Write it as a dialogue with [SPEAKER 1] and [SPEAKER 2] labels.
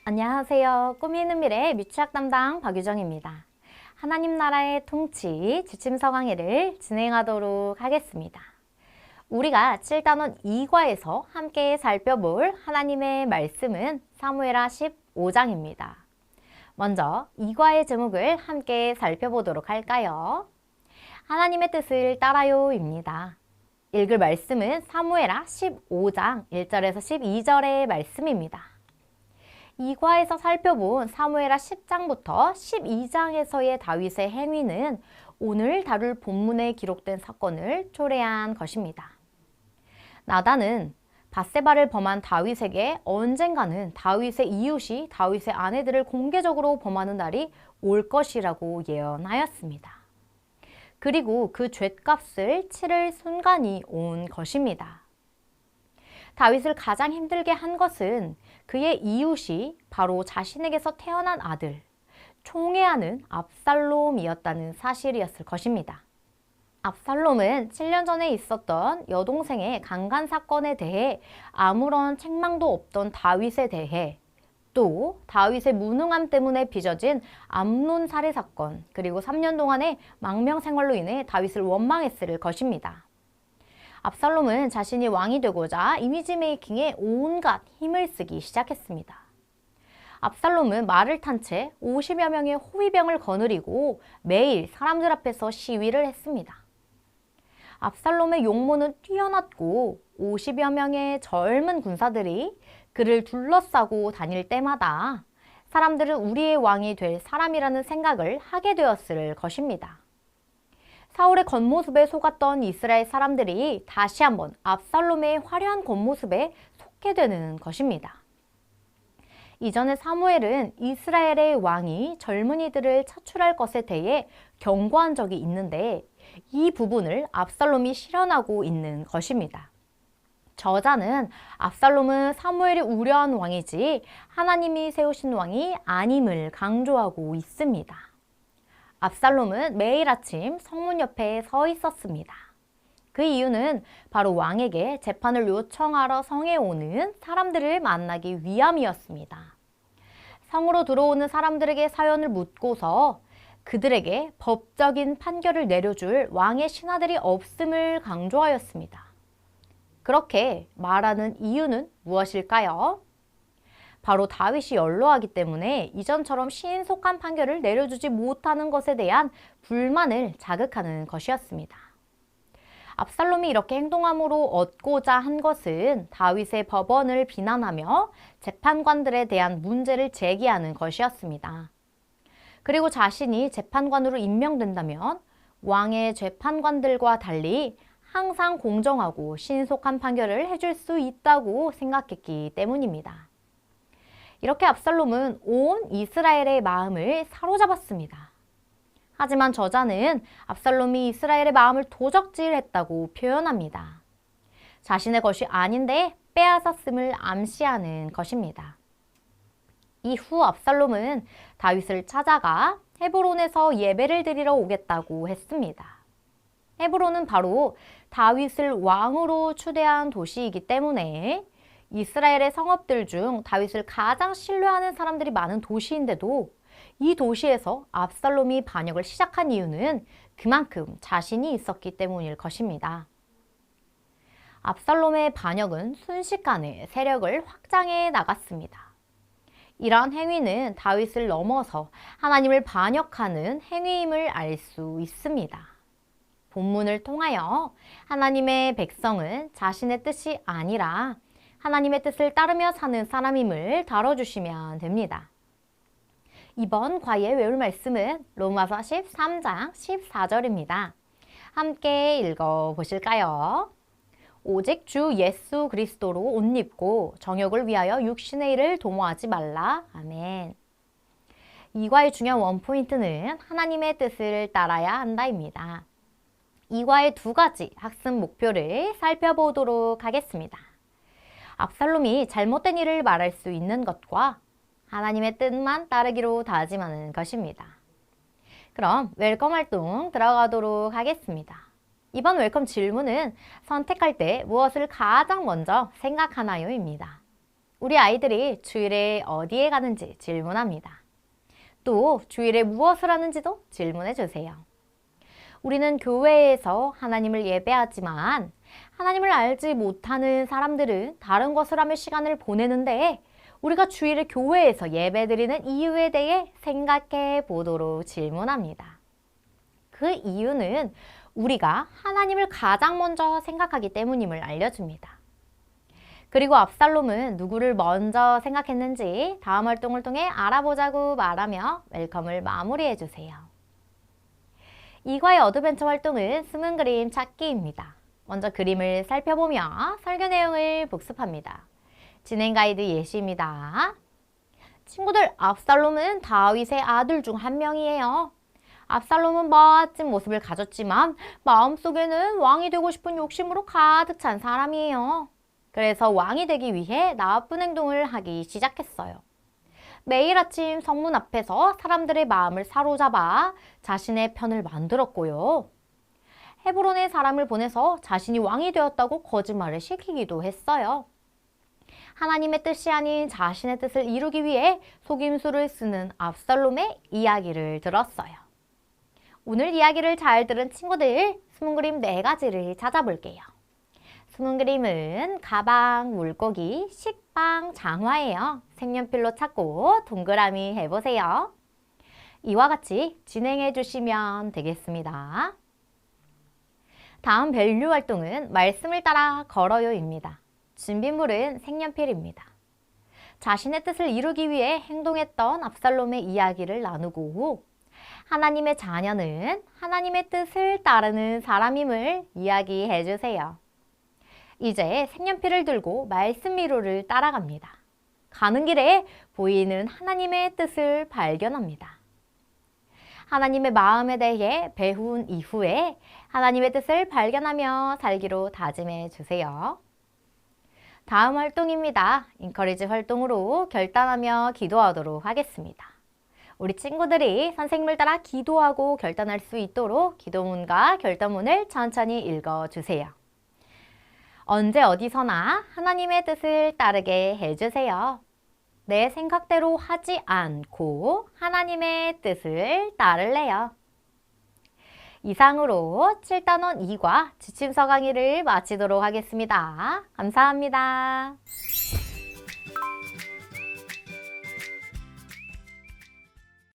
[SPEAKER 1] 안녕하세요. 꿈이 있는 미래 미취학 담당 박유정입니다. 하나님 나라의 통치 지침서 강의를 진행하도록 하겠습니다. 우리가 7단원 2과에서 함께 살펴볼 하나님의 말씀은 사무엘하 15장입니다. 먼저 2과의 제목을 함께 살펴보도록 할까요? 하나님의 뜻을 따라요입니다. 읽을 말씀은 사무엘하 15장 1절에서 12절의 말씀입니다. 2과에서 살펴본 사무엘하 10장부터 12장에서의 다윗의 행위는 오늘 다룰 본문에 기록된 사건을 초래한 것입니다. 나단은 밧세바를 범한 다윗에게 언젠가는 다윗의 이웃이 다윗의 아내들을 공개적으로 범하는 날이 올 것이라고 예언하였습니다. 그리고 그 죗값을 치를 순간이 온 것입니다. 다윗을 가장 힘들게 한 것은 그의 이웃이 바로 자신에게서 태어난 아들, 총애하는 압살롬이었다는 사실이었을 것입니다. 압살롬은 7년 전에 있었던 여동생의 강간 사건에 대해 아무런 책망도 없던 다윗에 대해 또 다윗의 무능함 때문에 빚어진 암논 살해 사건, 그리고 3년 동안의 망명 생활로 인해 다윗을 원망했을 것입니다. 압살롬은 자신이 왕이 되고자 이미지 메이킹에 온갖 힘을 쓰기 시작했습니다. 압살롬은 말을 탄 채 50여 명의 호위병을 거느리고 매일 사람들 앞에서 시위를 했습니다. 압살롬의 용모는 뛰어났고 50여 명의 젊은 군사들이 그를 둘러싸고 다닐 때마다 사람들은 우리의 왕이 될 사람이라는 생각을 하게 되었을 것입니다. 사울의 겉모습에 속았던 이스라엘 사람들이 다시 한번 압살롬의 화려한 겉모습에 속게 되는 것입니다. 이전에 사무엘은 이스라엘의 왕이 젊은이들을 차출할 것에 대해 경고한 적이 있는데 이 부분을 압살롬이 실현하고 있는 것입니다. 저자는 압살롬은 사무엘이 우려한 왕이지 하나님이 세우신 왕이 아님을 강조하고 있습니다. 압살롬은 매일 아침 성문 옆에 서 있었습니다. 그 이유는 바로 왕에게 재판을 요청하러 성에 오는 사람들을 만나기 위함이었습니다. 성으로 들어오는 사람들에게 사연을 묻고서 그들에게 법적인 판결을 내려줄 왕의 신하들이 없음을 강조하였습니다. 그렇게 말하는 이유는 무엇일까요? 바로 다윗이 연로하기 때문에 이전처럼 신속한 판결을 내려주지 못하는 것에 대한 불만을 자극하는 것이었습니다. 압살롬이 이렇게 행동함으로 얻고자 한 것은 다윗의 법원을 비난하며 재판관들에 대한 문제를 제기하는 것이었습니다. 그리고 자신이 재판관으로 임명된다면 왕의 재판관들과 달리 항상 공정하고 신속한 판결을 해줄 수 있다고 생각했기 때문입니다. 이렇게 압살롬은 온 이스라엘의 마음을 사로잡았습니다. 하지만 저자는 압살롬이 이스라엘의 마음을 도적질했다고 표현합니다. 자신의 것이 아닌데 빼앗았음을 암시하는 것입니다. 이후 압살롬은 다윗을 찾아가 헤브론에서 예배를 드리러 오겠다고 했습니다. 헤브론은 바로 다윗을 왕으로 추대한 도시이기 때문에 이스라엘의 성읍들 중 다윗을 가장 신뢰하는 사람들이 많은 도시인데도 이 도시에서 압살롬이 반역을 시작한 이유는 그만큼 자신이 있었기 때문일 것입니다. 압살롬의 반역은 순식간에 세력을 확장해 나갔습니다. 이러한 행위는 다윗을 넘어서 하나님을 반역하는 행위임을 알 수 있습니다. 본문을 통하여 하나님의 백성은 자신의 뜻이 아니라 하나님의 뜻을 따르며 사는 사람임을 다뤄주시면 됩니다. 이번 과의 외울 말씀은 로마서 13장 14절입니다. 함께 읽어보실까요? 오직 주 예수 그리스도로 옷 입고 정욕을 위하여 육신의 일을 도모하지 말라. 아멘. 이 과의 중요한 원포인트는 하나님의 뜻을 따라야 한다입니다. 이 과의 두 가지 학습 목표를 살펴보도록 하겠습니다. 압살롬이 잘못된 일을 말할 수 있는 것과 하나님의 뜻만 따르기로 다짐하는 것입니다. 그럼 웰컴 활동 들어가도록 하겠습니다. 이번 웰컴 질문은 선택할 때 무엇을 가장 먼저 생각하나요? 입니다. 우리 아이들이 주일에 어디에 가는지 질문합니다. 또 주일에 무엇을 하는지도 질문해 주세요. 우리는 교회에서 하나님을 예배하지만 하나님을 알지 못하는 사람들은 다른 것을 하며 시간을 보내는데 우리가 주일에 교회에서 예배드리는 이유에 대해 생각해 보도록 질문합니다. 그 이유는 우리가 하나님을 가장 먼저 생각하기 때문임을 알려줍니다. 그리고 압살롬은 누구를 먼저 생각했는지 다음 활동을 통해 알아보자고 말하며 웰컴을 마무리해 주세요. 이과의 어드벤처 활동은 숨은 그림 찾기입니다. 먼저 그림을 살펴보며 설교 내용을 복습합니다. 진행 가이드 예시입니다. 친구들, 압살롬은 다윗의 아들 중 한 명이에요. 압살롬은 멋진 모습을 가졌지만 마음속에는 왕이 되고 싶은 욕심으로 가득 찬 사람이에요. 그래서 왕이 되기 위해 나쁜 행동을 하기 시작했어요. 매일 아침 성문 앞에서 사람들의 마음을 사로잡아 자신의 편을 만들었고요. 헤브론에 사람을 보내서 자신이 왕이 되었다고 거짓말을 시키기도 했어요. 하나님의 뜻이 아닌 자신의 뜻을 이루기 위해 속임수를 쓰는 압살롬의 이야기를 들었어요. 오늘 이야기를 잘 들은 친구들, 숨은 그림 4가지를 찾아볼게요. 숨은 그림은 가방, 물고기, 식빵, 장화예요. 색연필로 찾고 동그라미 해보세요. 이와 같이 진행해 주시면 되겠습니다. 다음 밸류 활동은 말씀을 따라 걸어요입니다. 준비물은 색연필입니다. 자신의 뜻을 이루기 위해 행동했던 압살롬의 이야기를 나누고 하나님의 자녀는 하나님의 뜻을 따르는 사람임을 이야기해 주세요. 이제 색연필을 들고 말씀 미로를 따라갑니다. 가는 길에 보이는 하나님의 뜻을 발견합니다. 하나님의 마음에 대해 배운 이후에 하나님의 뜻을 발견하며 살기로 다짐해 주세요. 다음 활동입니다. 인커리지 활동으로 결단하며 기도하도록 하겠습니다. 우리 친구들이 선생님을 따라 기도하고 결단할 수 있도록 기도문과 결단문을 천천히 읽어주세요. 언제 어디서나 하나님의 뜻을 따르게 해주세요. 내 생각대로 하지 않고 하나님의 뜻을 따를래요. 이상으로 7단원 2과 지침서 강의를 마치도록 하겠습니다. 감사합니다.